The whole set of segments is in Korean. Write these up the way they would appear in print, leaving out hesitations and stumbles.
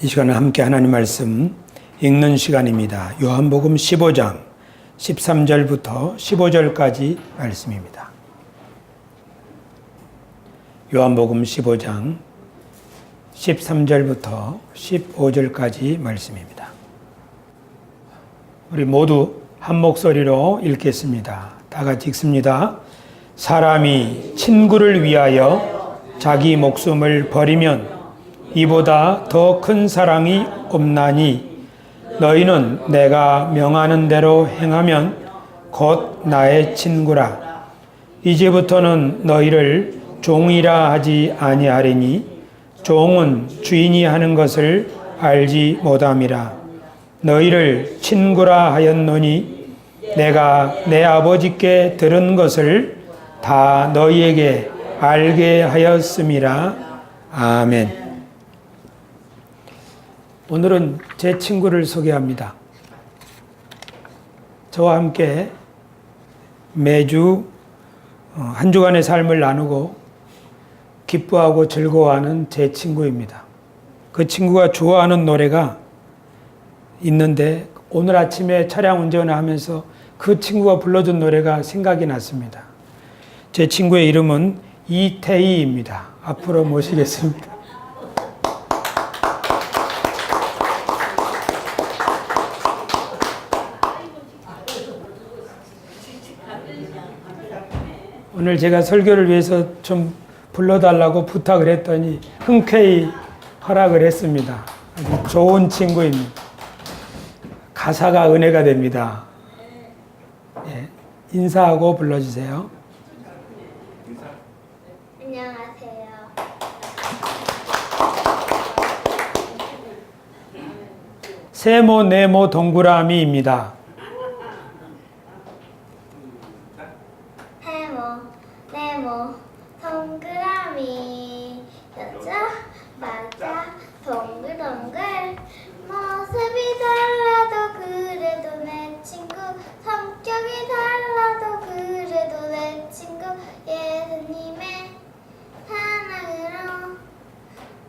이 시간은 함께 하나님 말씀 읽는 시간입니다. 요한복음 15장 13절부터 15절까지 말씀입니다. 요한복음 15장 13절부터 15절까지 말씀입니다. 우리 모두 한 목소리로 읽겠습니다. 다 같이 읽습니다. 사람이 친구를 위하여 자기 목숨을 버리면 이보다 더 큰 사랑이 없나니 너희는 내가 명하는 대로 행하면 곧 나의 친구라. 이제부터는 너희를 종이라 하지 아니하리니 종은 주인이 하는 것을 알지 못함이라. 너희를 친구라 하였노니 내가 내 아버지께 들은 것을 다 너희에게 알게 하였음이라. 아멘. 오늘은 제 친구를 소개합니다. 저와 함께 매주 한 주간의 삶을 나누고 기뻐하고 즐거워하는 제 친구입니다. 그 친구가 좋아하는 노래가 있는데 오늘 아침에 차량 운전을 하면서 그 친구가 불러준 노래가 생각이 났습니다. 제 친구의 이름은 이태희입니다. 앞으로 모시겠습니다. 오늘 제가 설교를 위해서 좀 불러달라고 부탁을 했더니 흔쾌히 허락을 했습니다. 아주 좋은 친구입니다. 가사가 은혜가 됩니다. 예, 인사하고 불러주세요. 안녕하세요. 세모 네모 동그라미입니다. 네모 동그라미 여자 맞아 동글동글 모습이 달라도 그래도 내 친구 성격이 달라도 그래도 내 친구 예수님의 사랑으로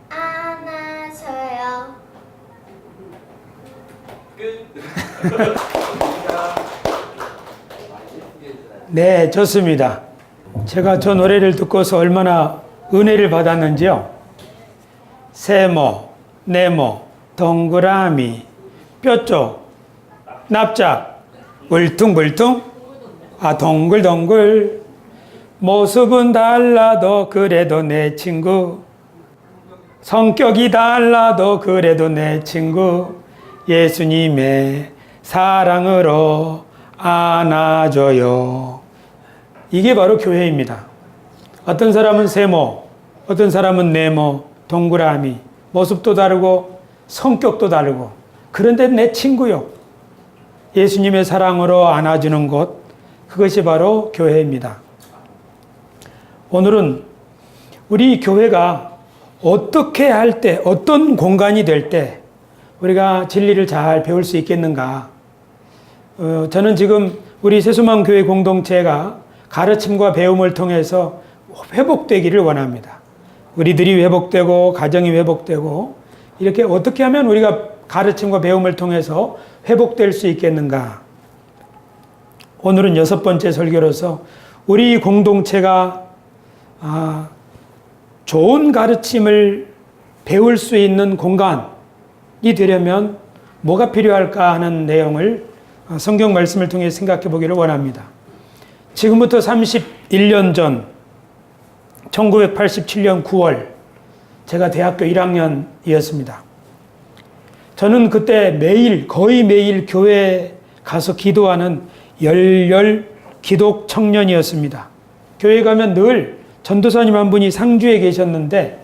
안아줘요. 네, 좋습니다. 제가 저 노래를 듣고서 얼마나 은혜를 받았는지요. 세모, 네모, 동그라미, 뾰족, 납작, 울퉁불퉁, 동글동글, 모습은 달라도 그래도 내 친구, 성격이 달라도 그래도 내 친구, 예수님의 사랑으로 안아줘요. 이게 바로 교회입니다. 어떤 사람은 세모, 어떤 사람은 네모, 동그라미, 모습도 다르고 성격도 다르고, 그런데 내 친구요. 예수님의 사랑으로 안아주는 곳, 그것이 바로 교회입니다. 오늘은 우리 교회가 어떻게 할 때, 어떤 공간이 될 때 우리가 진리를 잘 배울 수 있겠는가. 저는 지금 우리 세수만 교회 공동체가 가르침과 배움을 통해서 회복되기를 원합니다. 우리들이 회복되고 가정이 회복되고 이렇게 어떻게 하면 우리가 가르침과 배움을 통해서 회복될 수 있겠는가. 오늘은 6번째 설교로서 우리 공동체가 좋은 가르침을 배울 수 있는 공간이 되려면 뭐가 필요할까 하는 내용을 성경 말씀을 통해 생각해 보기를 원합니다. 지금부터 31년 전 1987년 9월 제가 대학교 1학년이었습니다. 저는 그때 거의 매일 교회에 가서 기도하는 열렬 기독 청년이었습니다. 교회 가면 늘 전도사님 한 분이 상주에 계셨는데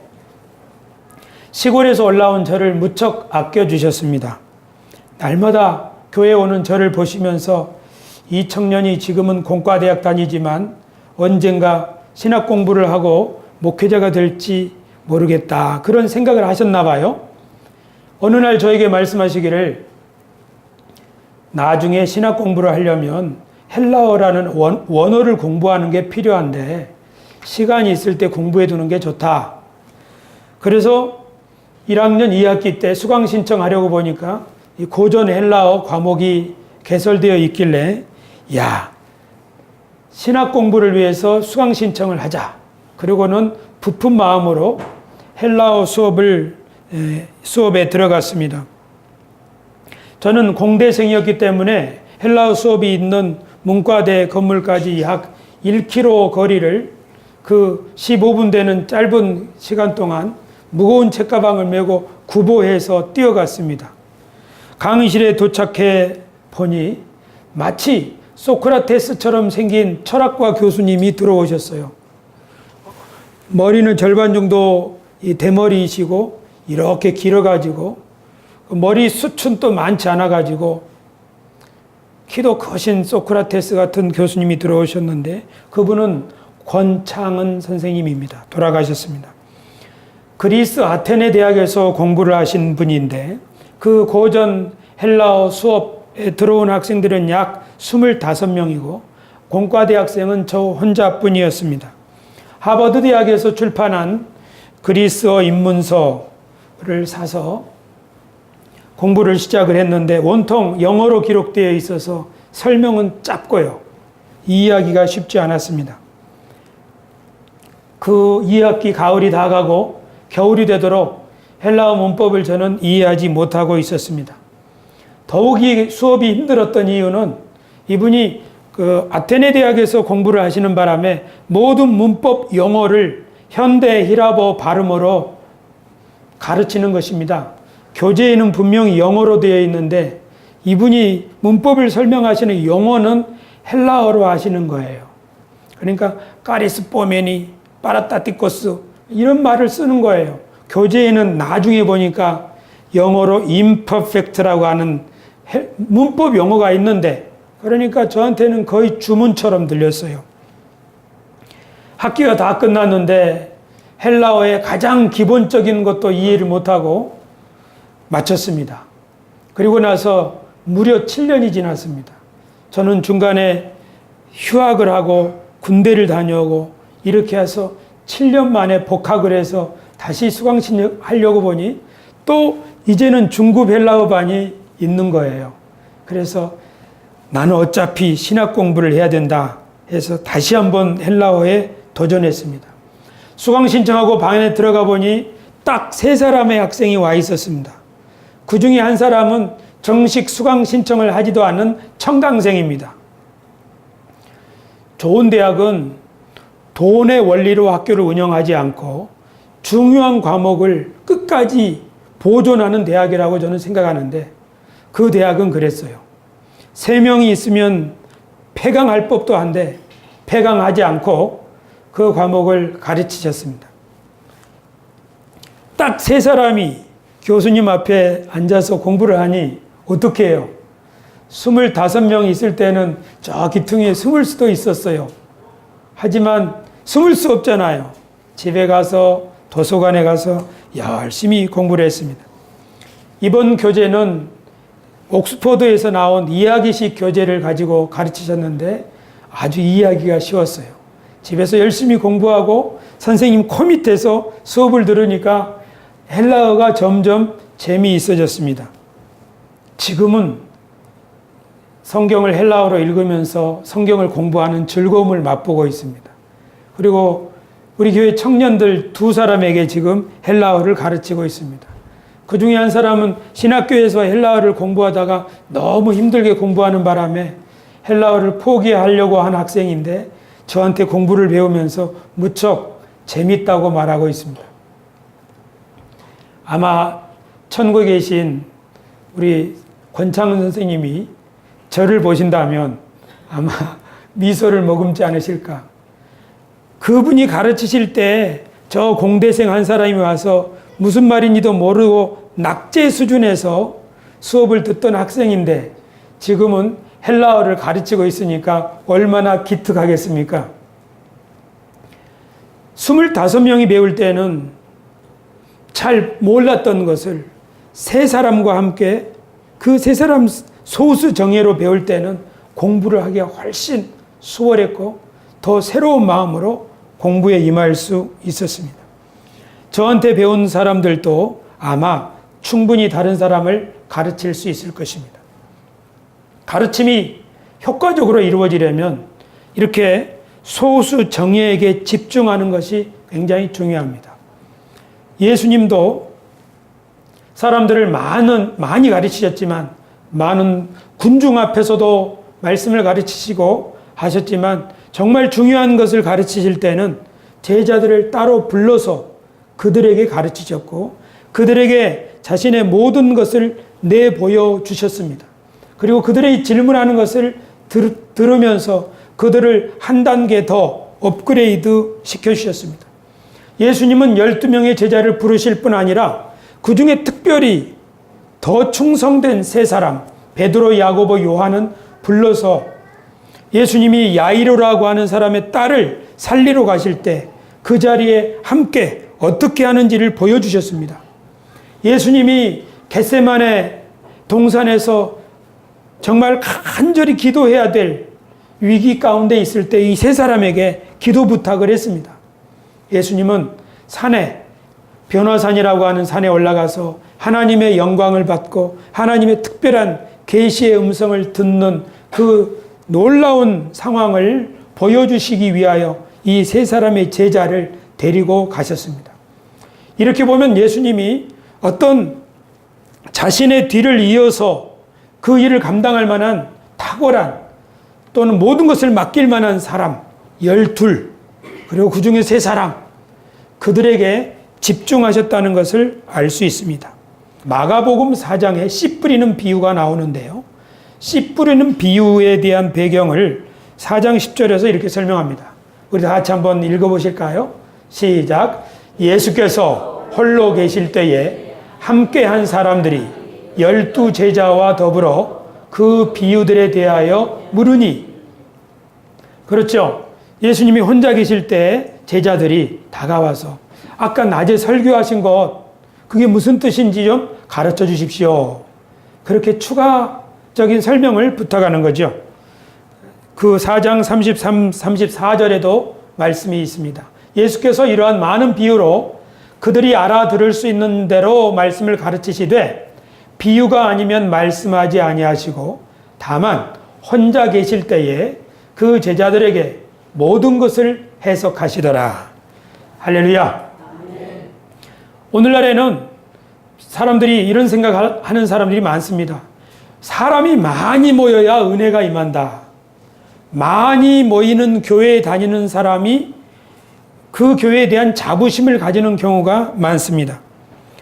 시골에서 올라온 저를 무척 아껴주셨습니다. 날마다 교회에 오는 저를 보시면서 이 청년이 지금은 공과대학 다니지만 언젠가 신학 공부를 하고 목회자가 될지 모르겠다. 그런 생각을 하셨나 봐요. 어느 날 저에게 말씀하시기를 나중에 신학 공부를 하려면 헬라어라는 원어를 공부하는 게 필요한데 시간이 있을 때 공부해 두는 게 좋다. 그래서 1학년 2학기 때 수강 신청하려고 보니까 이 고전 헬라어 과목이 개설되어 있길래 야, 신학 공부를 위해서 수강 신청을 하자. 그리고는 부푼 마음으로 헬라어 수업에 들어갔습니다. 저는 공대생이었기 때문에 헬라어 수업이 있는 문과대 건물까지 약 1km 거리를 그 15분 되는 짧은 시간 동안 무거운 책가방을 메고 구보해서 뛰어갔습니다. 강의실에 도착해 보니 마치 소크라테스처럼 생긴 철학과 교수님이 들어오셨어요. 머리는 절반 정도 이 대머리이시고 이렇게 길어가지고 머리 숱은 또 많지 않아가지고 키도 크신 소크라테스 같은 교수님이 들어오셨는데 그분은 권창은 선생님입니다. 돌아가셨습니다. 그리스 아테네 대학에서 공부를 하신 분인데 그 고전 헬라어 수업에 들어온 학생들은 약 25명이고 공과대 학생은 저 혼자뿐이었습니다. 하버드 대학에서 출판한 그리스어 입문서를 사서 공부를 시작을 했는데 온통 영어로 기록되어 있어서 설명은 짧고요. 이해하기가 쉽지 않았습니다. 그 2학기 가을이 다 가고 겨울이 되도록 헬라어 문법을 저는 이해하지 못하고 있었습니다. 더욱이 수업이 힘들었던 이유는 이분이 그 아테네 대학에서 공부를 하시는 바람에 모든 문법 용어를 현대 히라보 발음으로 가르치는 것입니다. 교재에는 분명히 영어로 되어 있는데 이분이 문법을 설명하시는 용어는 헬라어로 하시는 거예요. 그러니까 까리스 포메니, 파라타티코스 이런 말을 쓰는 거예요. 교재에는 나중에 보니까 영어로 imperfect라고 하는 문법 용어가 있는데 그러니까 저한테는 거의 주문처럼 들렸어요. 학기가 다 끝났는데 헬라어의 가장 기본적인 것도 이해를 못하고 마쳤습니다. 그리고 나서 무려 7년이 지났습니다. 저는 중간에 휴학을 하고 군대를 다녀오고 이렇게 해서 7년 만에 복학을 해서 다시 수강신 하려고 보니 또 이제는 중급 헬라어반이 있는 거예요. 그래서 나는 어차피 신학 공부를 해야 된다 해서 다시 한번 헬라어에 도전했습니다. 수강 신청하고 방에 들어가 보니 딱 3사람의 학생이 와 있었습니다. 그 중에 한 사람은 정식 수강 신청을 하지도 않은 청강생입니다. 좋은 대학은 돈의 원리로 학교를 운영하지 않고 중요한 과목을 끝까지 보존하는 대학이라고 저는 생각하는데 그 대학은 그랬어요. 3명이 있으면 폐강할 법도 한데 폐강하지 않고 그 과목을 가르치셨습니다. 딱 3사람이 교수님 앞에 앉아서 공부를 하니 어떻게 해요? 25명 있을 때는 저 기퉁에 숨을 수도 있었어요. 하지만 숨을 수 없잖아요. 집에 가서 도서관에 가서 열심히 공부를 했습니다. 이번 교재는 옥스퍼드에서 나온 이야기식 교재를 가지고 가르치셨는데 아주 이해하기가 쉬웠어요. 집에서 열심히 공부하고 선생님 코 밑에서 수업을 들으니까 헬라어가 점점 재미있어졌습니다. 지금은 성경을 헬라어로 읽으면서 성경을 공부하는 즐거움을 맛보고 있습니다. 그리고 우리 교회 청년들 2사람에게 지금 헬라어를 가르치고 있습니다. 그 중에 한 사람은 신학교에서 헬라어를 공부하다가 너무 힘들게 공부하는 바람에 헬라어를 포기하려고 한 학생인데 저한테 공부를 배우면서 무척 재밌다고 말하고 있습니다. 아마 천국에 계신 우리 권창은 선생님이 저를 보신다면 아마 미소를 머금지 않으실까. 그분이 가르치실 때 저 공대생 한 사람이 와서 무슨 말인지도 모르고 낙제 수준에서 수업을 듣던 학생인데 지금은 헬라어를 가르치고 있으니까 얼마나 기특하겠습니까? 25명이 배울 때는 잘 몰랐던 것을 3사람과 함께 그 3사람 소수 정예로 배울 때는 공부를 하기가 훨씬 수월했고 더 새로운 마음으로 공부에 임할 수 있었습니다. 저한테 배운 사람들도 아마 충분히 다른 사람을 가르칠 수 있을 것입니다. 가르침이 효과적으로 이루어지려면 이렇게 소수 정예에게 집중하는 것이 굉장히 중요합니다. 예수님도 사람들을 많이 가르치셨지만, 많은 군중 앞에서도 말씀을 가르치시고 하셨지만, 정말 중요한 것을 가르치실 때는 제자들을 따로 불러서 그들에게 가르치셨고, 그들에게 자신의 모든 것을 내보여 주셨습니다. 그리고 그들의 질문하는 것을 들으면서 그들을 한 단계 더 업그레이드 시켜주셨습니다. 예수님은 12명의 제자를 부르실 뿐 아니라 그 중에 특별히 더 충성된 세 사람, 베드로, 야고보, 요한은 불러서 예수님이 야이로라고 하는 사람의 딸을 살리러 가실 때 그 자리에 함께 어떻게 하는지를 보여주셨습니다. 예수님이 겟세마네 동산에서 정말 간절히 기도해야 될 위기 가운데 있을 때 이 세 사람에게 기도 부탁을 했습니다. 예수님은 산에, 변화산이라고 하는 산에 올라가서 하나님의 영광을 받고 하나님의 특별한 계시의 음성을 듣는 그 놀라운 상황을 보여주시기 위하여 이 세 사람의 제자를 데리고 가셨습니다. 이렇게 보면 예수님이 어떤 자신의 뒤를 이어서 그 일을 감당할 만한 탁월한, 또는 모든 것을 맡길 만한 사람 12, 그리고 그 중에 3사람, 그들에게 집중하셨다는 것을 알 수 있습니다. 마가복음 4장에 씨 뿌리는 비유가 나오는데요. 씨 뿌리는 비유에 대한 배경을 4장 10절에서 이렇게 설명합니다. 우리 다 같이 한번 읽어보실까요? 시작. 예수께서 홀로 계실 때에 함께 한 사람들이 12 제자와 더불어 그 비유들에 대하여 물으니. 그렇죠. 예수님이 혼자 계실 때 제자들이 다가와서 아까 낮에 설교하신 것, 그게 무슨 뜻인지 좀 가르쳐 주십시오. 그렇게 추가적인 설명을 부탁하는 거죠. 그 4장 33, 34절에도 말씀이 있습니다. 예수께서 이러한 많은 비유로 그들이 알아들을 수 있는 대로 말씀을 가르치시되 비유가 아니면 말씀하지 아니하시고 다만 혼자 계실 때에 그 제자들에게 모든 것을 해석하시더라. 할렐루야. 오늘날에는 사람들이 이런 생각하는 사람들이 많습니다. 사람이 많이 모여야 은혜가 임한다. 많이 모이는 교회에 다니는 사람이 그 교회에 대한 자부심을 가지는 경우가 많습니다.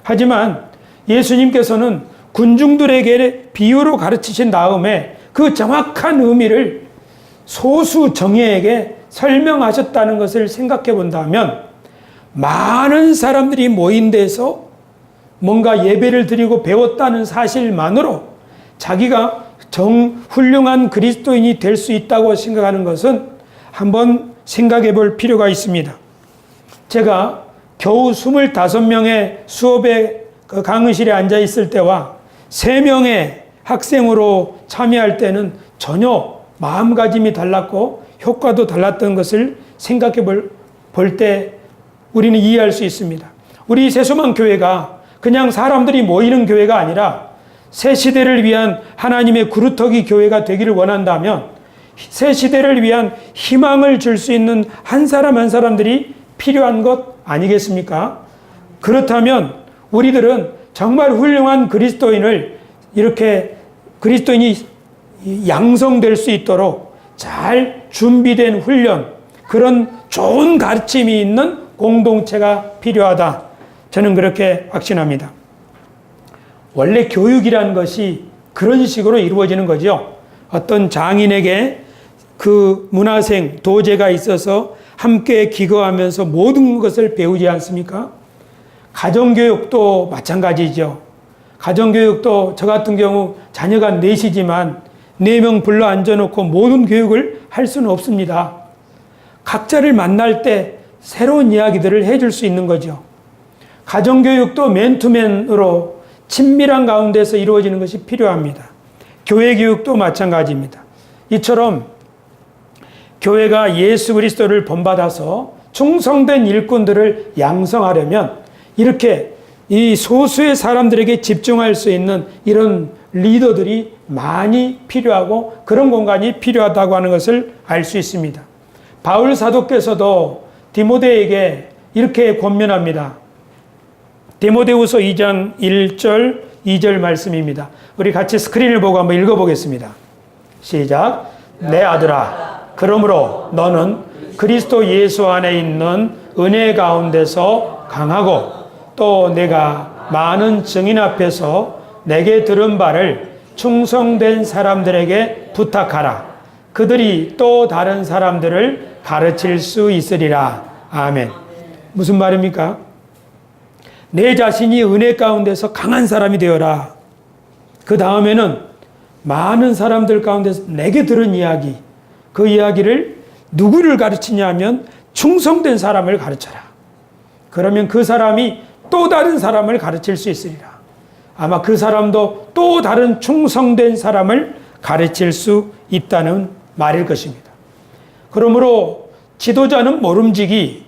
하지만 예수님께서는 군중들에게 비유로 가르치신 다음에 그 정확한 의미를 소수 정예에게 설명하셨다는 것을 생각해 본다면, 많은 사람들이 모인 데서 뭔가 예배를 드리고 배웠다는 사실만으로 자기가 훌륭한 그리스도인이 될 수 있다고 생각하는 것은 한번 생각해 볼 필요가 있습니다. 제가 겨우 25명의 수업에 그 강의실에 앉아 있을 때와 3명의 학생으로 참여할 때는 전혀 마음가짐이 달랐고 효과도 달랐던 것을 생각해 볼 때 우리는 이해할 수 있습니다. 우리 새소망 교회가 그냥 사람들이 모이는 교회가 아니라 새 시대를 위한 하나님의 구루터기 교회가 되기를 원한다면 새 시대를 위한 희망을 줄 수 있는 한 사람 한 사람들이 필요한 것 아니겠습니까? 그렇다면 우리들은 정말 훌륭한 그리스도인을, 이렇게 그리스도인이 양성될 수 있도록 잘 준비된 훈련, 그런 좋은 가르침이 있는 공동체가 필요하다. 저는 그렇게 확신합니다. 원래 교육이라는 것이 그런 식으로 이루어지는 거죠. 어떤 장인에게 그 문화생, 도제가 있어서 함께 기거하면서 모든 것을 배우지 않습니까? 가정교육도 마찬가지죠. 가정교육도 저 같은 경우 자녀가 넷이지만 4명 불러 앉아놓고 모든 교육을 할 수는 없습니다. 각자를 만날 때 새로운 이야기들을 해줄 수 있는 거죠. 가정교육도 맨투맨으로 친밀한 가운데서 이루어지는 것이 필요합니다. 교회 교육도 마찬가지입니다. 이처럼 교회가 예수 그리스도를 본받아서 충성된 일꾼들을 양성하려면 이렇게 이 소수의 사람들에게 집중할 수 있는 이런 리더들이 많이 필요하고 그런 공간이 필요하다고 하는 것을 알 수 있습니다. 바울 사도께서도 디모데에게 이렇게 권면합니다. 디모데후서 2장 1절 2절 말씀입니다. 우리 같이 스크린을 보고 한번 읽어보겠습니다. 시작. 내 아들아, 그러므로 너는 그리스도 예수 안에 있는 은혜 가운데서 강하고 또 내가 많은 증인 앞에서 내게 들은 바를 충성된 사람들에게 부탁하라. 그들이 또 다른 사람들을 가르칠 수 있으리라. 아멘. 무슨 말입니까? 내 자신이 은혜 가운데서 강한 사람이 되어라. 그 다음에는 많은 사람들 가운데서 내게 들은 이야기, 그 이야기를 누구를 가르치냐 하면 충성된 사람을 가르쳐라. 그러면 그 사람이 또 다른 사람을 가르칠 수 있으리라. 아마 그 사람도 또 다른 충성된 사람을 가르칠 수 있다는 말일 것입니다. 그러므로 지도자는 모름지기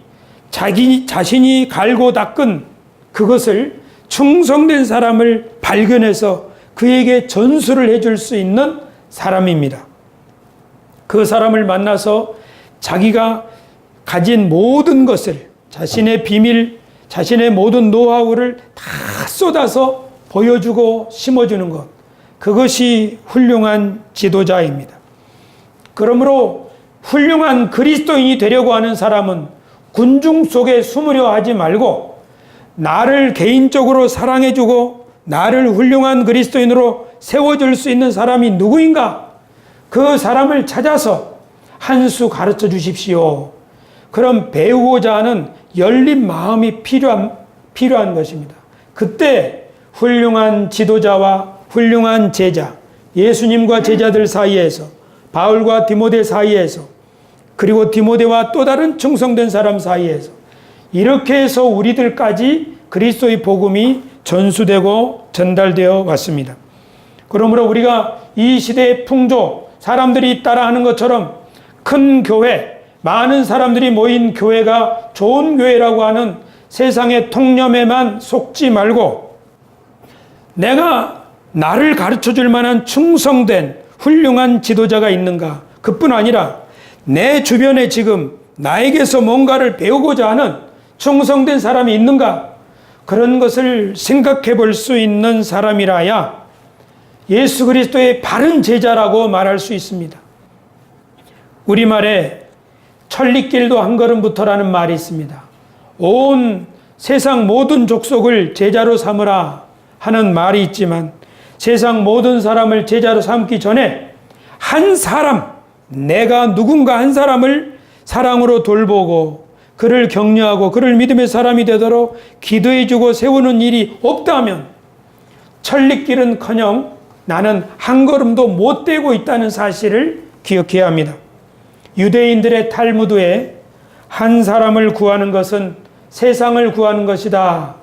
자신이 갈고 닦은 그것을 충성된 사람을 발견해서 그에게 전수를 해줄 수 있는 사람입니다. 그 사람을 만나서 자기가 가진 모든 것을, 자신의 비밀, 자신의 모든 노하우를 다 쏟아서 보여주고 심어주는 것, 그것이 훌륭한 지도자입니다. 그러므로 훌륭한 그리스도인이 되려고 하는 사람은 군중 속에 숨으려 하지 말고 나를 개인적으로 사랑해주고 나를 훌륭한 그리스도인으로 세워줄 수 있는 사람이 누구인가? 그 사람을 찾아서 한 수 가르쳐 주십시오. 그럼 배우고자 하는 열린 마음이 필요한 것입니다. 그때 훌륭한 지도자와 훌륭한 제자, 예수님과 제자들 사이에서, 바울과 디모데 사이에서, 그리고 디모데와 또 다른 충성된 사람 사이에서 이렇게 해서 우리들까지 그리스도의 복음이 전수되고 전달되어 왔습니다. 그러므로 우리가 이 시대의 풍조, 사람들이 따라하는 것처럼 큰 교회, 많은 사람들이 모인 교회가 좋은 교회라고 하는 세상의 통념에만 속지 말고 내가 나를 가르쳐 줄 만한 충성된 훌륭한 지도자가 있는가? 그뿐 아니라 내 주변에 지금 나에게서 뭔가를 배우고자 하는 충성된 사람이 있는가? 그런 것을 생각해 볼 수 있는 사람이라야 예수 그리스도의 바른 제자라고 말할 수 있습니다. 우리말에 천리길도 한 걸음부터라는 말이 있습니다. 온 세상 모든 족속을 제자로 삼으라 하는 말이 있지만 세상 모든 사람을 제자로 삼기 전에 한 사람, 내가 누군가 한 사람을 사랑으로 돌보고 그를 격려하고 그를 믿음의 사람이 되도록 기도해주고 세우는 일이 없다면 천리길은커녕 나는 한 걸음도 못 떼고 있다는 사실을 기억해야 합니다. 유대인들의 탈무드에 한 사람을 구하는 것은 세상을 구하는 것이다.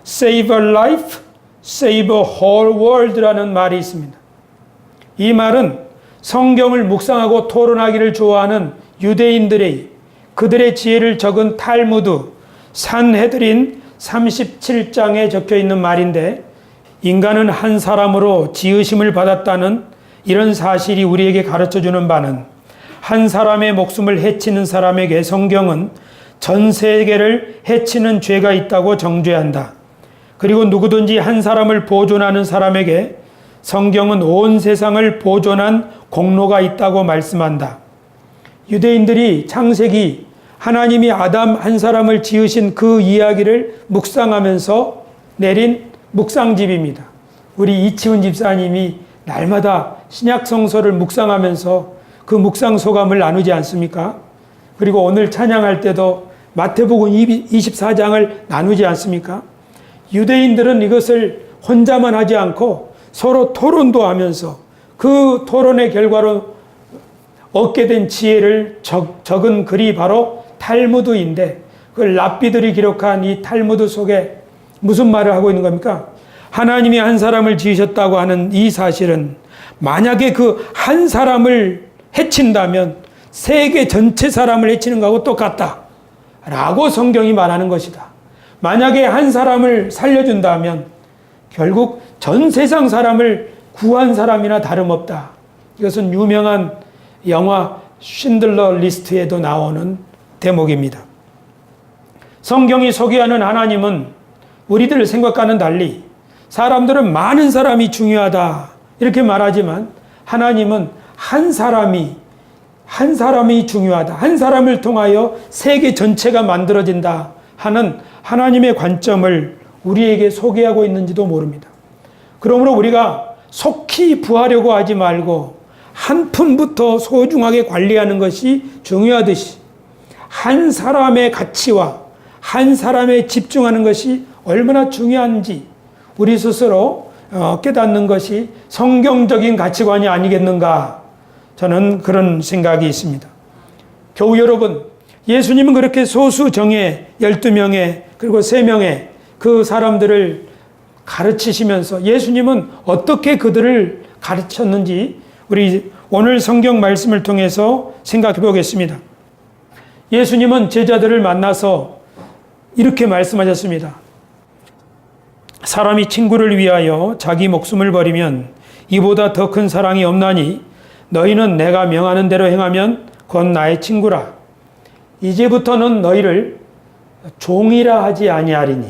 Save a life, save a whole world라는 말이 있습니다. 이 말은 성경을 묵상하고 토론하기를 좋아하는 유대인들의 그들의 지혜를 적은 탈무드 산헤드린 37장에 적혀 있는 말인데 인간은 한 사람으로 지으심을 받았다는 이런 사실이 우리에게 가르쳐주는 바는 한 사람의 목숨을 해치는 사람에게 성경은 전 세계를 해치는 죄가 있다고 정죄한다. 그리고 누구든지 한 사람을 보존하는 사람에게 성경은 온 세상을 보존한 공로가 있다고 말씀한다. 유대인들이 창세기 하나님이 아담 한 사람을 지으신 그 이야기를 묵상하면서 내린 묵상집입니다. 우리 이치훈 집사님이 날마다 신약 성서를 묵상하면서 그 묵상 소감을 나누지 않습니까? 그리고 오늘 찬양할 때도 마태복음 24장을 나누지 않습니까? 유대인들은 이것을 혼자만 하지 않고 서로 토론도 하면서 그 토론의 결과로 얻게 된 지혜를 적은 글이 바로 탈무드인데 그 랍비들이 기록한 이 탈무드 속에 무슨 말을 하고 있는 겁니까? 하나님이 한 사람을 지으셨다고 하는 이 사실은 만약에 그 한 사람을 해친다면 세계 전체 사람을 해치는 것하고 똑같다 라고 성경이 말하는 것이다. 만약에 한 사람을 살려준다면 결국 전 세상 사람을 구한 사람이나 다름없다. 이것은 유명한 영화 쉰들러 리스트에도 나오는 대목입니다. 성경이 소개하는 하나님은 우리들 생각과는 달리 사람들은 많은 사람이 중요하다 이렇게 말하지만 하나님은 한 사람이 중요하다. 한 사람을 통하여 세계 전체가 만들어진다 하는 하나님의 관점을 우리에게 소개하고 있는지도 모릅니다. 그러므로 우리가 속히 부하려고 하지 말고 한 푼부터 소중하게 관리하는 것이 중요하듯이 한 사람의 가치와 한 사람에 집중하는 것이 얼마나 중요한지 우리 스스로 깨닫는 것이 성경적인 가치관이 아니겠는가, 저는 그런 생각이 있습니다. 교우 여러분, 예수님은 그렇게 소수 정예 12명의 그리고 3명의 그 사람들을 가르치시면서 예수님은 어떻게 그들을 가르쳤는지 우리 오늘 성경 말씀을 통해서 생각해 보겠습니다. 예수님은 제자들을 만나서 이렇게 말씀하셨습니다. 사람이 친구를 위하여 자기 목숨을 버리면 이보다 더 큰 사랑이 없나니 너희는 내가 명하는 대로 행하면 곧 나의 친구라. 이제부터는 너희를 종이라 하지 아니하리니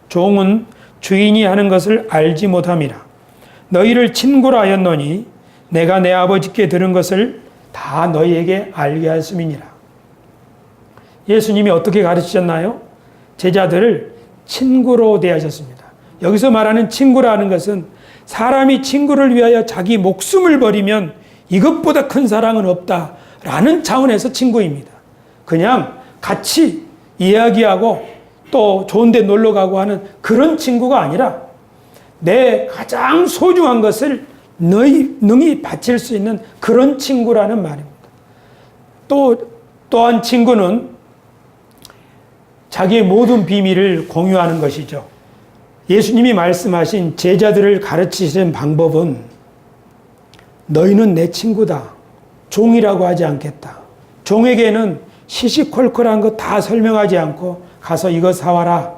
종은 주인이 하는 것을 알지 못함이라. 너희를 친구라 하였노니 내가 내 아버지께 들은 것을 다 너희에게 알게 하였음이니라. 예수님이 어떻게 가르치셨나요? 제자들을 친구로 대하셨습니다. 여기서 말하는 친구라는 것은 사람이 친구를 위하여 자기 목숨을 버리면 이것보다 큰 사랑은 없다라는 차원에서 친구입니다. 그냥 같이 이야기하고 또 좋은 데 놀러 가고 하는 그런 친구가 아니라 내 가장 소중한 것을 능히 바칠 수 있는 그런 친구라는 말입니다. 또한 친구는 자기의 모든 비밀을 공유하는 것이죠. 예수님이 말씀하신 제자들을 가르치신 방법은 너희는 내 친구다. 종이라고 하지 않겠다. 종에게는 시시콜콜한 거 다 설명하지 않고 가서 이거 사와라.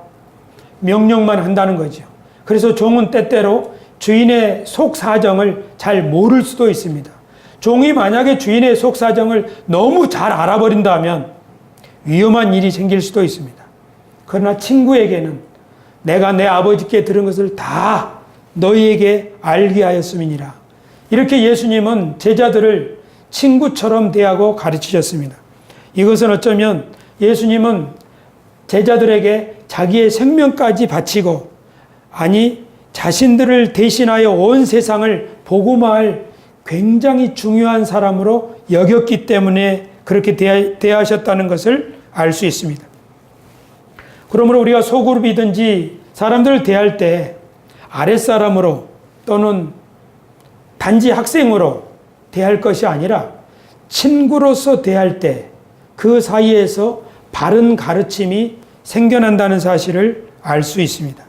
명령만 한다는 거죠. 그래서 종은 때때로 주인의 속사정을 잘 모를 수도 있습니다. 종이 만약에 주인의 속사정을 너무 잘 알아버린다면 위험한 일이 생길 수도 있습니다. 그러나 친구에게는 내가 내 아버지께 들은 것을 다 너희에게 알게 하였음이니라. 이렇게 예수님은 제자들을 친구처럼 대하고 가르치셨습니다. 이것은 어쩌면 예수님은 제자들에게 자기의 생명까지 바치고 아니 자신들을 대신하여 온 세상을 복음화할 굉장히 중요한 사람으로 여겼기 때문에 그렇게 대하셨다는 것을 알 수 있습니다. 그러므로 우리가 소그룹이든지 사람들을 대할 때 아랫사람으로 또는 단지 학생으로 대할 것이 아니라 친구로서 대할 때 그 사이에서 바른 가르침이 생겨난다는 사실을 알 수 있습니다.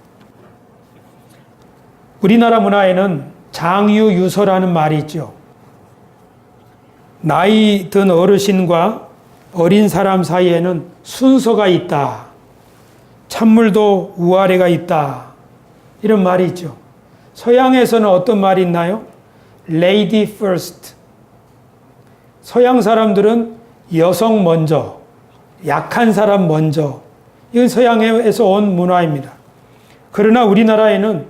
우리나라 문화에는 장유유서라는 말이 있죠. 나이 든 어르신과 어린 사람 사이에는 순서가 있다. 찬물도 우아래가 있다. 이런 말이 있죠. 서양에서는 어떤 말이 있나요? Lady first. 서양 사람들은 여성 먼저, 약한 사람 먼저. 이건 서양에서 온 문화입니다. 그러나 우리나라에는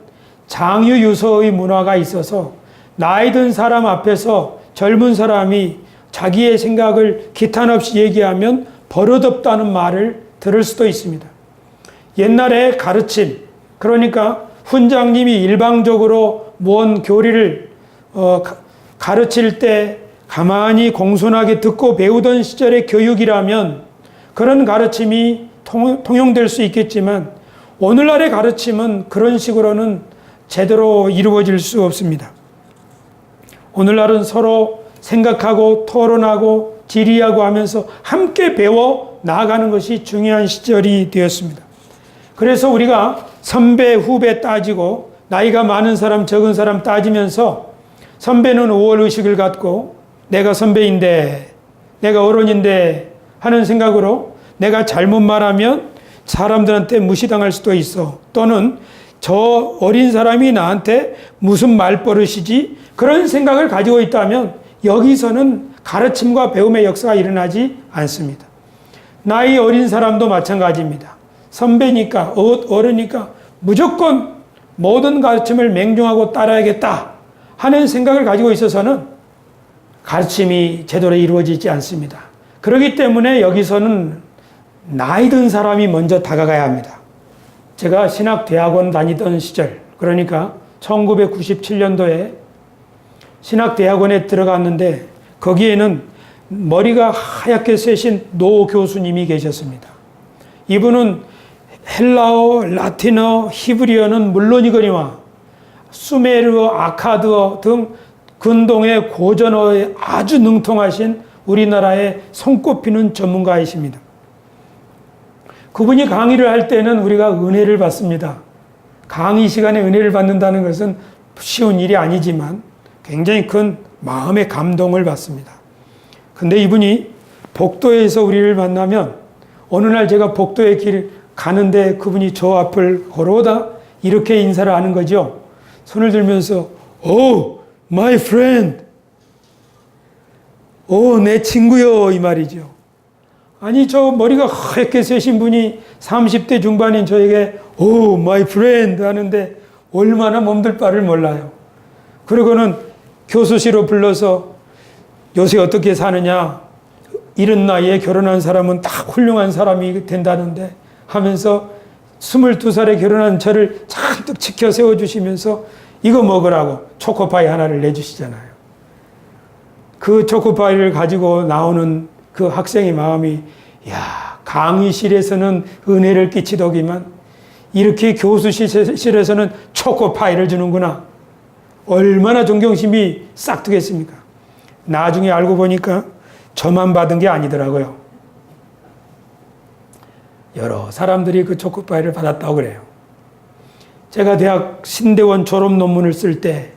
장유유서의 문화가 있어서 나이 든 사람 앞에서 젊은 사람이 자기의 생각을 기탄 없이 얘기하면 버릇없다는 말을 들을 수도 있습니다. 옛날에 가르침, 그러니까 훈장님이 일방적으로 모은 교리를 가르칠 때 가만히 공손하게 듣고 배우던 시절의 교육이라면 그런 가르침이 통용될 수 있겠지만 오늘날의 가르침은 그런 식으로는 제대로 이루어질 수 없습니다. 오늘날은 서로 생각하고 토론하고 질의하고 하면서 함께 배워 나아가는 것이 중요한 시절이 되었습니다. 그래서 우리가 선배, 후배 따지고 나이가 많은 사람, 적은 사람 따지면서 선배는 5월 의식을 갖고 내가 선배인데, 내가 어른인데 하는 생각으로 내가 잘못 말하면 사람들한테 무시당할 수도 있어. 또는 저 어린 사람이 나한테 무슨 말버릇이지? 그런 생각을 가지고 있다면 여기서는 가르침과 배움의 역사가 일어나지 않습니다. 나이 어린 사람도 마찬가지입니다. 선배니까, 어르니까 무조건 모든 가르침을 맹종하고 따라야겠다 하는 생각을 가지고 있어서는 가르침이 제대로 이루어지지 않습니다. 그렇기 때문에 여기서는 나이 든 사람이 먼저 다가가야 합니다. 제가 신학대학원 다니던 시절, 그러니까 1997년도에 신학대학원에 들어갔는데 거기에는 머리가 하얗게 새신 노 교수님이 계셨습니다. 이분은 헬라어, 라틴어, 히브리어는 물론이거니와 수메르어, 아카드어 등 근동의 고전어에 아주 능통하신 우리나라의 손꼽히는 전문가이십니다. 그분이 강의를 할 때는 우리가 은혜를 받습니다. 강의 시간에 은혜를 받는다는 것은 쉬운 일이 아니지만 굉장히 큰 마음의 감동을 받습니다. 근데 이분이 복도에서 우리를 만나면 어느 날 제가 복도의 길 가는데 그분이 저 앞을 걸어오다 이렇게 인사를 하는 거죠. 손을 들면서 Oh, my friend. 내 친구요 이 말이죠. 아니 저 머리가 하얗게 새신 분이 30대 중반인 저에게 Oh, my friend 하는데 얼마나 몸둘 바를 몰라요. 그러고는 교수실로 불러서 요새 어떻게 사느냐, 이런 나이에 결혼한 사람은 다 훌륭한 사람이 된다는데 하면서 22살에 결혼한 저를 잔뜩 지켜 세워주시면서 이거 먹으라고 초코파이 하나를 내주시잖아요. 그 초코파이를 가지고 나오는 그 학생의 마음이 야, 강의실에서는 은혜를 끼치더기만 이렇게 교수실에서는 초코파이를 주는구나. 얼마나 존경심이 싹 트겠습니까? 나중에 알고 보니까 저만 받은 게 아니더라고요. 여러 사람들이 그 초코파이를 받았다고 그래요. 제가 대학 신대원 졸업 논문을 쓸 때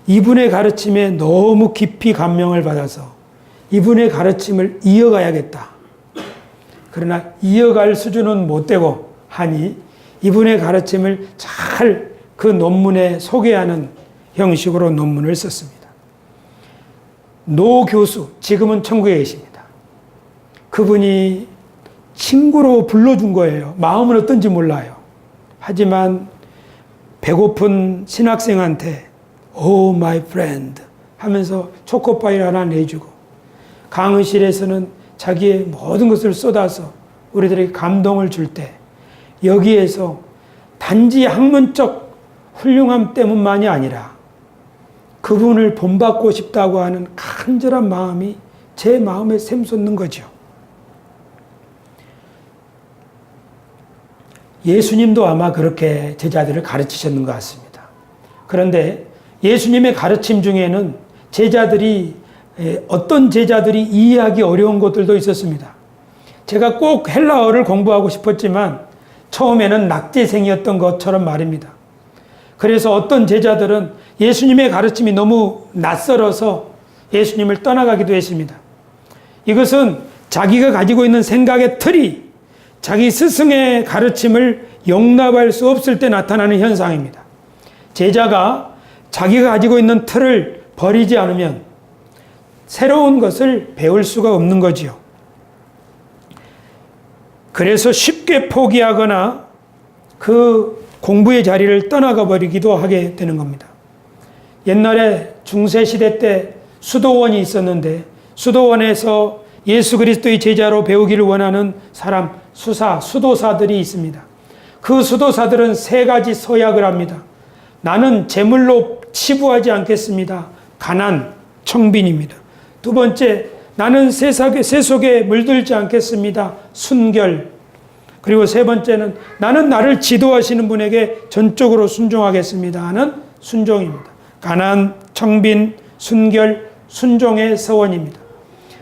이분의 가르침에 너무 깊이 감명을 받아서 이분의 가르침을 이어가야겠다. 그러나 이어갈 수준은 못 되고 하니 이분의 가르침을 잘 그 논문에 소개하는 형식으로 논문을 썼습니다. 노 교수, 지금은 천국에 계십니다. 그분이 친구로 불러준 거예요. 마음은 어떤지 몰라요. 하지만 배고픈 신학생한테 Oh my friend 하면서 초코파이를 하나 내주고 강의실에서는 자기의 모든 것을 쏟아서 우리들에게 감동을 줄 때 여기에서 단지 학문적 훌륭함 때문만이 아니라 그분을 본받고 싶다고 하는 간절한 마음이 제 마음에 샘솟는 거죠. 예수님도 아마 그렇게 제자들을 가르치셨는 것 같습니다. 그런데 예수님의 가르침 중에는 어떤 제자들이 이해하기 어려운 것들도 있었습니다. 제가 꼭 헬라어를 공부하고 싶었지만 처음에는 낙제생이었던 것처럼 말입니다. 그래서 어떤 제자들은 예수님의 가르침이 너무 낯설어서 예수님을 떠나가기도 했습니다. 이것은 자기가 가지고 있는 생각의 틀이 자기 스승의 가르침을 용납할 수 없을 때 나타나는 현상입니다. 제자가 자기가 가지고 있는 틀을 버리지 않으면 새로운 것을 배울 수가 없는 거지요. 그래서 쉽게 포기하거나 그 공부의 자리를 떠나가 버리기도 하게 되는 겁니다. 옛날에 중세시대 때 수도원이 있었는데 수도원에서 예수 그리스도의 제자로 배우기를 원하는 사람, 수도사들이 있습니다. 그 수도사들은 세 가지 서약을 합니다. 나는 재물로 치부하지 않겠습니다. 가난, 청빈입니다. 두 번째, 나는 세속에 물들지 않겠습니다. 순결. 그리고 세 번째는 나는 나를 지도하시는 분에게 전적으로 순종하겠습니다 하는 순종입니다. 가난, 청빈, 순결, 순종의 서원입니다.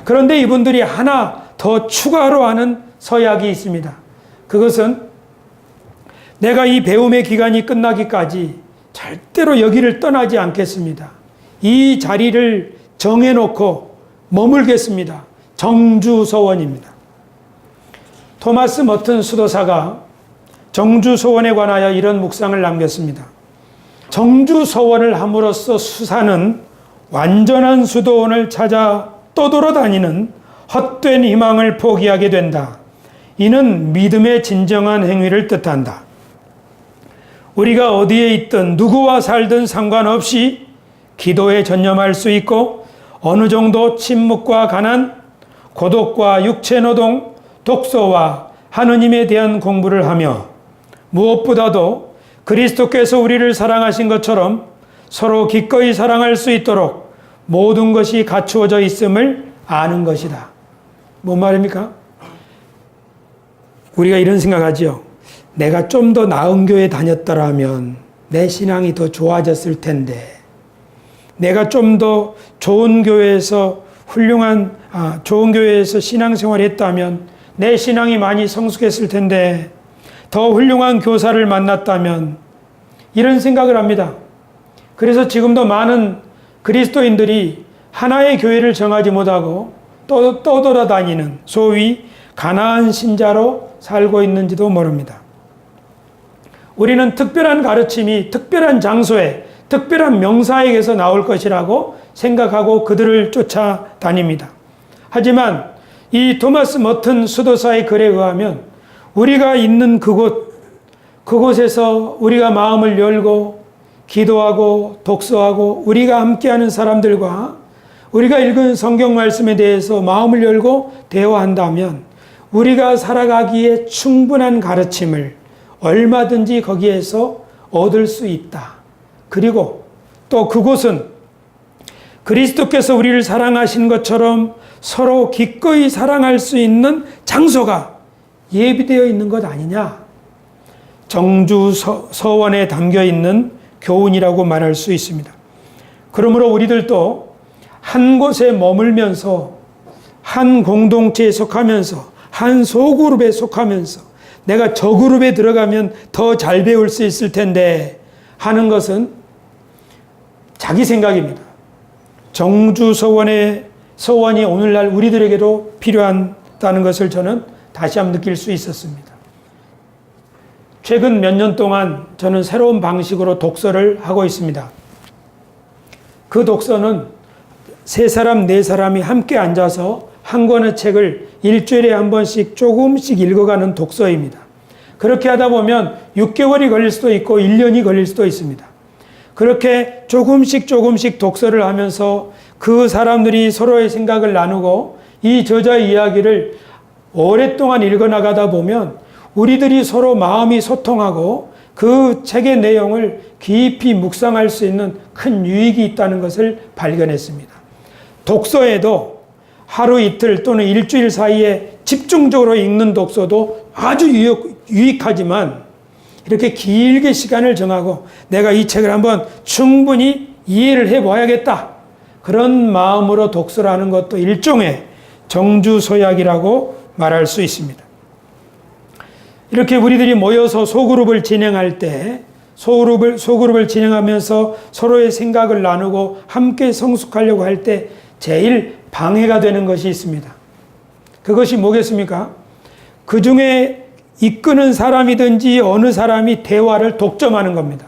그런데 이분들이 하나 더 추가로 하는 서약이 있습니다. 그것은 내가 이 배움의 기간이 끝나기까지 절대로 여기를 떠나지 않겠습니다. 이 자리를 정해놓고 머물겠습니다. 정주서원입니다. 토마스 머튼 수도사가 정주 소원에 관하여 이런 묵상을 남겼습니다. 정주 소원을 함으로써 수사는 완전한 수도원을 찾아 떠돌아다니는 헛된 희망을 포기하게 된다. 이는 믿음의 진정한 행위를 뜻한다. 우리가 어디에 있든 누구와 살든 상관없이 기도에 전념할 수 있고 어느 정도 침묵과 가난, 고독과 육체노동, 독서와 하느님에 대한 공부를 하며 무엇보다도 그리스도께서 우리를 사랑하신 것처럼 서로 기꺼이 사랑할 수 있도록 모든 것이 갖추어져 있음을 아는 것이다. 뭔 말입니까? 우리가 이런 생각하지요. 내가 좀 더 나은 교회 다녔더라면 내 신앙이 더 좋아졌을 텐데, 내가 좀 더 좋은 교회에서 좋은 교회에서 신앙생활을 했다면 내 신앙이 많이 성숙했을 텐데, 더 훌륭한 교사를 만났다면, 이런 생각을 합니다. 그래서 지금도 많은 그리스도인들이 하나의 교회를 정하지 못하고 떠돌아다니는 소위 가나안 신자로 살고 있는지도 모릅니다. 우리는 특별한 가르침이 특별한 장소에 특별한 명사에게서 나올 것이라고 생각하고 그들을 쫓아다닙니다. 하지만 이 토마스 머튼 수도사의 글에 의하면 우리가 있는 그곳에서 우리가 마음을 열고 기도하고 독서하고 우리가 함께하는 사람들과 우리가 읽은 성경 말씀에 대해서 마음을 열고 대화한다면 우리가 살아가기에 충분한 가르침을 얼마든지 거기에서 얻을 수 있다. 그리고 또 그곳은 그리스도께서 우리를 사랑하신 것처럼 서로 기꺼이 사랑할 수 있는 장소가 예비되어 있는 것 아니냐. 정주 서원에 담겨 있는 교훈이라고 말할 수 있습니다. 그러므로 우리들도 한 곳에 머물면서 한 공동체에 속하면서 한 소그룹에 속하면서 내가 저 그룹에 들어가면 더 잘 배울 수 있을 텐데 하는 것은 자기 생각입니다. 정주 서원이 오늘날 우리들에게도 필요하다는 것을 저는 다시 한번 느낄 수 있었습니다. 최근 몇 년 동안 저는 새로운 방식으로 독서를 하고 있습니다. 그 독서는 3사람, 4사람이 함께 앉아서 한 권의 책을 일주일에 한 번씩 조금씩 읽어가는 독서입니다. 그렇게 하다 보면 6개월이 걸릴 수도 있고 1년이 걸릴 수도 있습니다. 그렇게 조금씩 독서를 하면서 그 사람들이 서로의 생각을 나누고 이 저자의 이야기를 오랫동안 읽어나가다 보면 우리들이 서로 마음이 소통하고 그 책의 내용을 깊이 묵상할 수 있는 큰 유익이 있다는 것을 발견했습니다. 독서에도 하루 이틀 또는 일주일 사이에 집중적으로 읽는 독서도 아주 유익하지만 이렇게 길게 시간을 정하고 내가 이 책을 한번 충분히 이해를 해봐야겠다. 그런 마음으로 독서를 하는 것도 일종의 정주서약이라고 말할 수 있습니다. 이렇게 우리들이 모여서 소그룹을 진행할 때 소그룹을 진행하면서 서로의 생각을 나누고 함께 성숙하려고 할 때 제일 방해가 되는 것이 있습니다. 그것이 뭐겠습니까? 그 중에 이끄는 사람이든지 어느 사람이 대화를 독점하는 겁니다.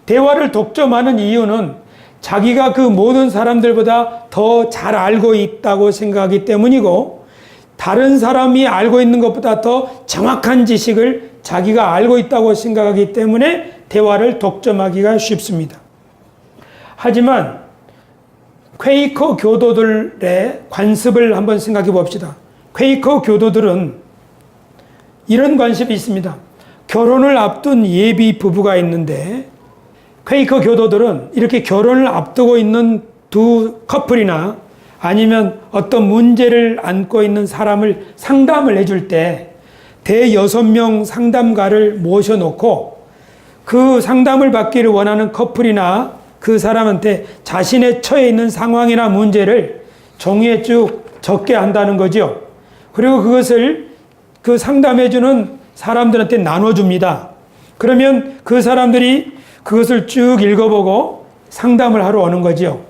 대화를 독점하는 이유는 자기가 그 모든 사람들보다 더 잘 알고 있다고 생각하기 때문이고 다른 사람이 알고 있는 것보다 더 정확한 지식을 자기가 알고 있다고 생각하기 때문에 대화를 독점하기가 쉽습니다. 하지만 퀘이커 교도들의 관습을 한번 생각해 봅시다. 퀘이커 교도들은 이런 관습이 있습니다. 결혼을 앞둔 예비 부부가 있는데 퀘이커 교도들은 이렇게 결혼을 앞두고 있는 두 커플이나 아니면 어떤 문제를 안고 있는 사람을 상담을 해줄 때 대6명 상담가를 모셔놓고 그 상담을 받기를 원하는 커플이나 그 사람한테 자신의 처해 있는 상황이나 문제를 종이에 쭉 적게 한다는 거죠. 그리고 그것을 그 상담해주는 사람들한테 나눠줍니다. 그러면 그 사람들이 그것을 쭉 읽어보고 상담을 하러 오는 거죠.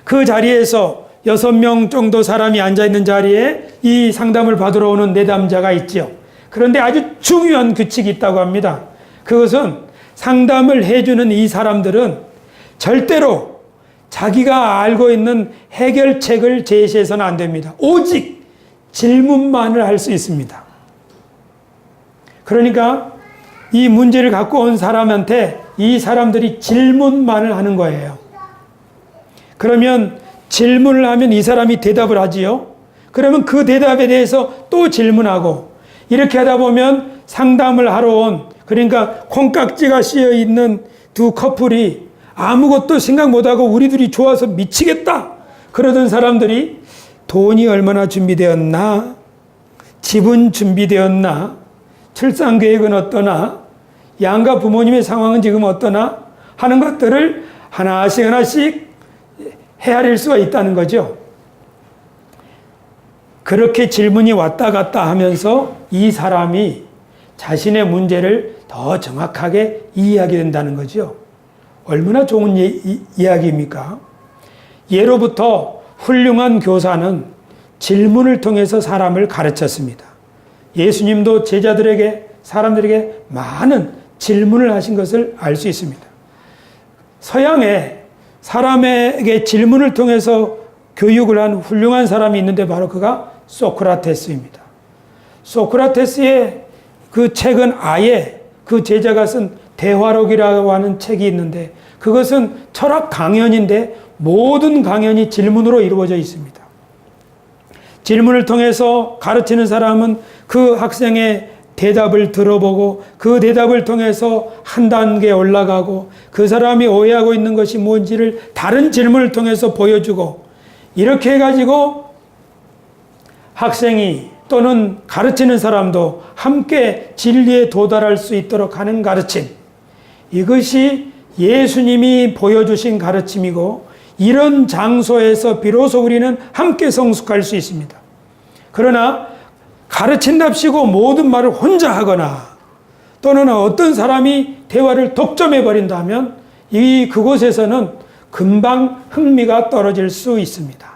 그 자리에서 6명 정도 사람이 앉아있는 자리에 이 상담을 받으러 오는 내담자가 있지요. 그런데 아주 중요한 규칙이 있다고 합니다. 그것은 상담을 해주는 이 사람들은 절대로 자기가 알고 있는 해결책을 제시해서는 안 됩니다. 오직 질문만을 할 수 있습니다. 그러니까 이 문제를 갖고 온 사람한테 이 사람들이 질문만을 하는 거예요. 그러면 질문을 하면 이 사람이 대답을 하지요. 그러면 그 대답에 대해서 또 질문하고 이렇게 하다 보면 상담을 하러 온, 그러니까 콩깍지가 씌어 있는 두 커플이 아무것도 생각 못하고 우리 둘이 좋아서 미치겠다 그러던 사람들이 돈이 얼마나 준비되었나, 집은 준비되었나, 출산 계획은 어떠나, 양가 부모님의 상황은 지금 어떠나 하는 것들을 하나씩 헤아릴 수가 있다는 거죠. 그렇게 질문이 왔다 갔다 하면서 이 사람이 자신의 문제를 더 정확하게 이해하게 된다는 거죠. 얼마나 좋은 이야기입니까? 예로부터 훌륭한 교사는 질문을 통해서 사람을 가르쳤습니다. 예수님도 제자들에게, 사람들에게 많은 질문을 하신 것을 알 수 있습니다. 서양에 사람에게 질문을 통해서 교육을 한 훌륭한 사람이 있는데 바로 그가 소크라테스입니다. 소크라테스의 그 책은 아예 그 제자가 쓴 대화록이라고 하는 책이 있는데 그것은 철학 강연인데 모든 강연이 질문으로 이루어져 있습니다. 질문을 통해서 가르치는 사람은 그 학생의 대답을 들어보고 그 대답을 통해서 한 단계 올라가고 그 사람이 오해하고 있는 것이 뭔지를 다른 질문을 통해서 보여주고 이렇게 해가지고 학생이 또는 가르치는 사람도 함께 진리에 도달할 수 있도록 하는 가르침. 이것이 예수님이 보여주신 가르침이고 이런 장소에서 비로소 우리는 함께 성숙할 수 있습니다. 그러나 가르친답시고 모든 말을 혼자 하거나 또는 어떤 사람이 대화를 독점해 버린다면 그곳에서는 금방 흥미가 떨어질 수 있습니다.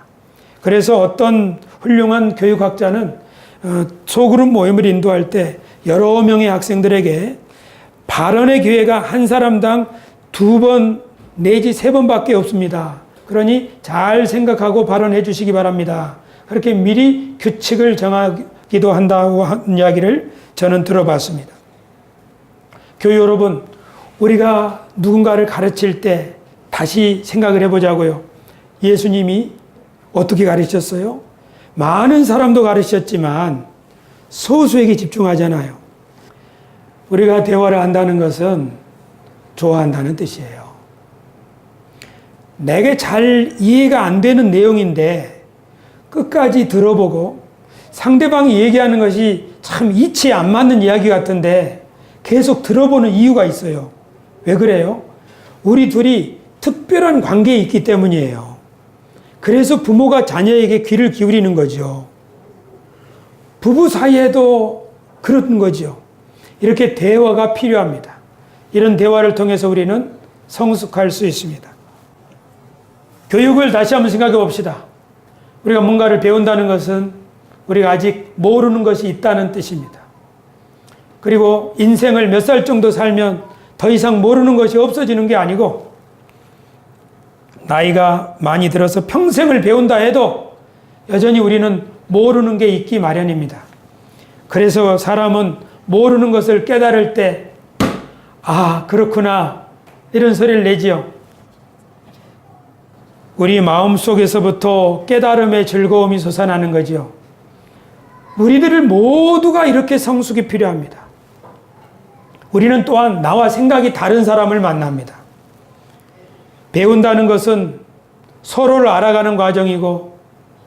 그래서 어떤 훌륭한 교육학자는 소그룹 모임을 인도할 때 여러 명의 학생들에게 발언의 기회가 한 사람당 2번 내지 3번밖에 없습니다. 그러니 잘 생각하고 발언해 주시기 바랍니다. 그렇게 미리 규칙을 정하기도 한다고 한 이야기를 저는 들어봤습니다. 교회 여러분, 우리가 누군가를 가르칠 때 다시 생각을 해보자고요. 예수님이 어떻게 가르쳤어요? 많은 사람도 가르쳤지만 소수에게 집중하잖아요. 우리가 대화를 한다는 것은 좋아한다는 뜻이에요. 내게 잘 이해가 안 되는 내용인데 끝까지 들어보고 상대방이 얘기하는 것이 참 이치에 안 맞는 이야기 같은데 계속 들어보는 이유가 있어요. 왜 그래요? 우리 둘이 특별한 관계에 있기 때문이에요. 그래서 부모가 자녀에게 귀를 기울이는 거죠. 부부 사이에도 그런 거죠. 이렇게 대화가 필요합니다. 이런 대화를 통해서 우리는 성숙할 수 있습니다. 교육을 다시 한번 생각해 봅시다. 우리가 뭔가를 배운다는 것은 우리가 아직 모르는 것이 있다는 뜻입니다. 그리고 인생을 몇 살 정도 살면 더 이상 모르는 것이 없어지는 게 아니고 나이가 많이 들어서 평생을 배운다 해도 여전히 우리는 모르는 게 있기 마련입니다. 그래서 사람은 모르는 것을 깨달을 때 아, 그렇구나 이런 소리를 내지요. 우리 마음속에서부터 깨달음의 즐거움이 솟아나는 거지요. 우리들 모두가 이렇게 성숙이 필요합니다. 우리는 또한 나와 생각이 다른 사람을 만납니다. 배운다는 것은 서로를 알아가는 과정이고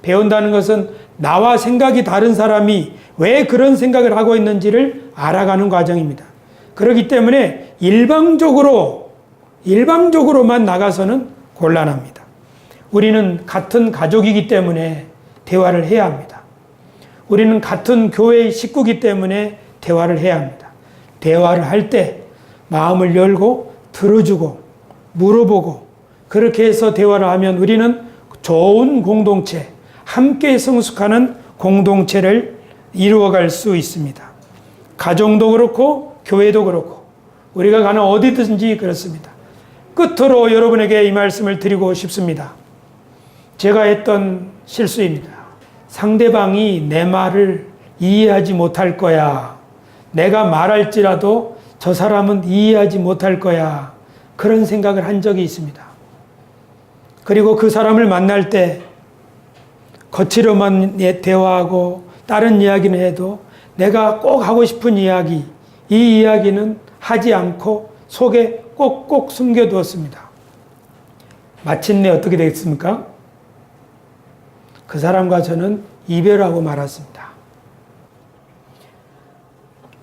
배운다는 것은 나와 생각이 다른 사람이 왜 그런 생각을 하고 있는지를 알아가는 과정입니다. 그렇기 때문에 일방적으로만 나가서는 곤란합니다. 우리는 같은 가족이기 때문에 대화를 해야 합니다. 우리는 같은 교회의 식구이기 때문에 대화를 해야 합니다. 대화를 할 때 마음을 열고 들어주고 물어보고 그렇게 해서 대화를 하면 우리는 좋은 공동체, 함께 성숙하는 공동체를 이루어갈 수 있습니다. 가정도 그렇고 교회도 그렇고 우리가 가는 어디든지 그렇습니다. 끝으로 여러분에게 이 말씀을 드리고 싶습니다. 제가 했던 실수입니다. 상대방이 내 말을 이해하지 못할 거야. 내가 말할지라도 저 사람은 이해하지 못할 거야. 그런 생각을 한 적이 있습니다. 그리고 그 사람을 만날 때 거칠어만 대화하고 다른 이야기는 해도 내가 꼭 하고 싶은 이야기, 이 이야기는 하지 않고 속에 꼭꼭 숨겨두었습니다. 마침내 어떻게 됐습니까? 그 사람과 저는 이별하고 말았습니다.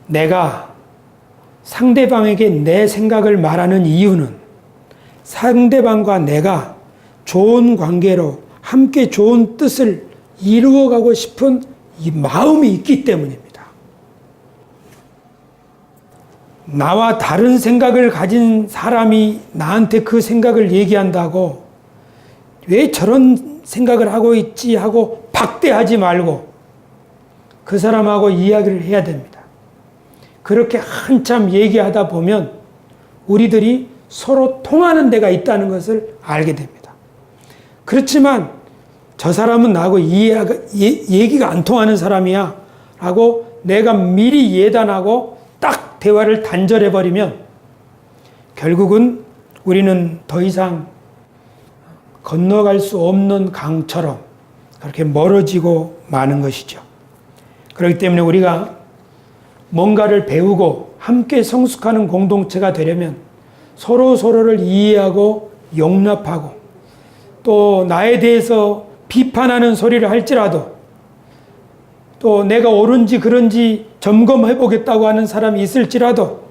내가 상대방에게 내 생각을 말하는 이유는 상대방과 내가 좋은 관계로 함께 좋은 뜻을 이루어가고 싶은 이 마음이 있기 때문입니다. 나와 다른 생각을 가진 사람이 나한테 그 생각을 얘기한다고 왜 저런 생각을 하고 있지 하고 박대하지 말고 그 사람하고 이야기를 해야 됩니다. 그렇게 한참 얘기하다 보면 우리들이 서로 통하는 데가 있다는 것을 알게 됩니다. 그렇지만 저 사람은 나하고 얘기가 안 통하는 사람이야 라고 내가 미리 예단하고 딱 대화를 단절해버리면 결국은 우리는 더 이상 건너갈 수 없는 강처럼 그렇게 멀어지고 마는 것이죠. 그렇기 때문에 우리가 뭔가를 배우고 함께 성숙하는 공동체가 되려면 서로를 이해하고 용납하고 또 나에 대해서 비판하는 소리를 할지라도 또 내가 옳은지 그런지 점검해 보겠다고 하는 사람이 있을지라도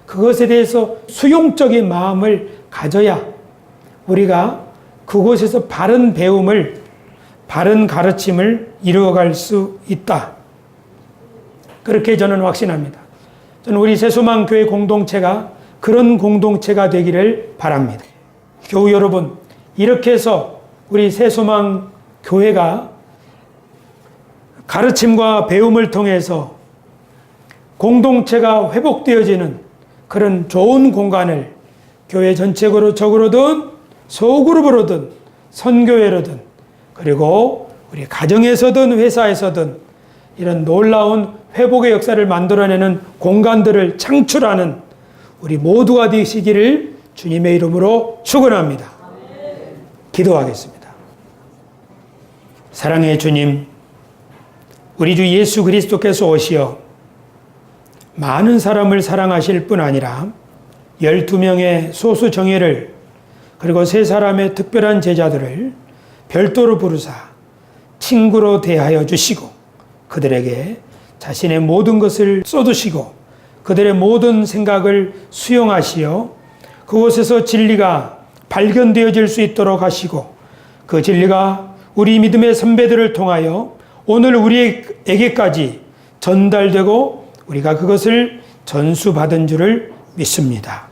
그것에 대해서 수용적인 마음을 가져야 우리가 그곳에서 바른 배움을, 바른 가르침을 이루어갈 수 있다. 그렇게 저는 확신합니다. 저는 우리 새소망교회 공동체가 그런 공동체가 되기를 바랍니다. 교우 여러분, 이렇게 해서 우리 새소망교회가 가르침과 배움을 통해서 공동체가 회복되어지는 그런 좋은 공간을 교회 전체적으로든 소그룹으로든 선교회로든 그리고 우리 가정에서든 회사에서든 이런 놀라운 회복의 역사를 만들어내는 공간들을 창출하는 우리 모두가 되시기를 주님의 이름으로 축원합니다. 기도하겠습니다. 사랑의 주님, 우리 주 예수 그리스도께서 오시어 많은 사람을 사랑하실 뿐 아니라 12명의 소수 정예를 그리고 3사람의 특별한 제자들을 별도로 부르사 친구로 대하여 주시고 그들에게 자신의 모든 것을 쏟으시고 그들의 모든 생각을 수용하시어 그곳에서 진리가 발견되어질 수 있도록 하시고 그 진리가 우리 믿음의 선배들을 통하여 오늘 우리에게까지 전달되고 우리가 그것을 전수받은 줄을 믿습니다.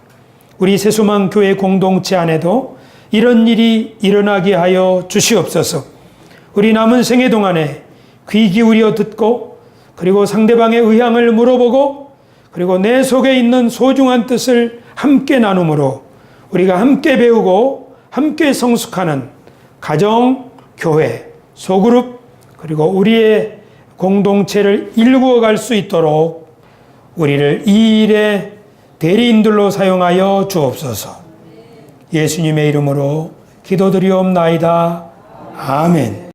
우리 새소망교회 공동체 안에도 이런 일이 일어나게 하여 주시옵소서. 우리 남은 생애 동안에 귀 기울여 듣고 그리고 상대방의 의향을 물어보고 그리고 내 속에 있는 소중한 뜻을 함께 나눔으로 우리가 함께 배우고 함께 성숙하는 가정, 교회, 소그룹 그리고 우리의 공동체를 일구어 갈 수 있도록 우리를 이 일에 대리인들로 사용하여 주옵소서. 예수님의 이름으로 기도드리옵나이다. 아멘.